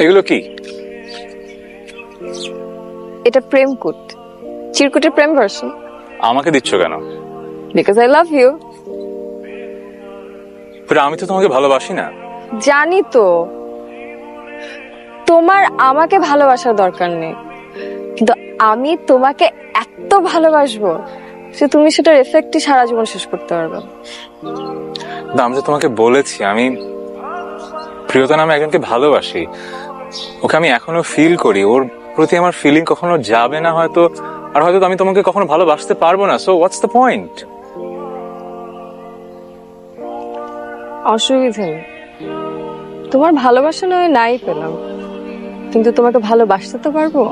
এগুলো কি? এটা প্রেম কোট, চিরকুটের প্রেম ভার্সন। আমাকে দিচ্ছ কেন? Because I love you. আমি তো তোমাকে ভালোবাসি না। জানি তো, তোমার আমাকে ভালোবাসার দরকার নেই, কিন্তু আমি তোমাকে এত ভালোবাসবো যে তুমি সেটার এফেক্টই সারা জীবন শেষ করতে পারবে। আমি তো তোমাকে বলেছি আমি প্রিয়তা নামে একজনকে ভালোবাসি, ওকে আমি এখনো ফিল করি, ওর প্রতি আমার ফিলিং কখনো যাবে না হয়তো, আর হয়তো আমি তোমাকে কখনো ভালোবাসতে পারবো না। So what's the point? অসুবিধা নেই, তোমার ভালোবাসা নয় নাই পেলাম, কিন্তু তোমাকে ভালোবাসতে তো পারবো।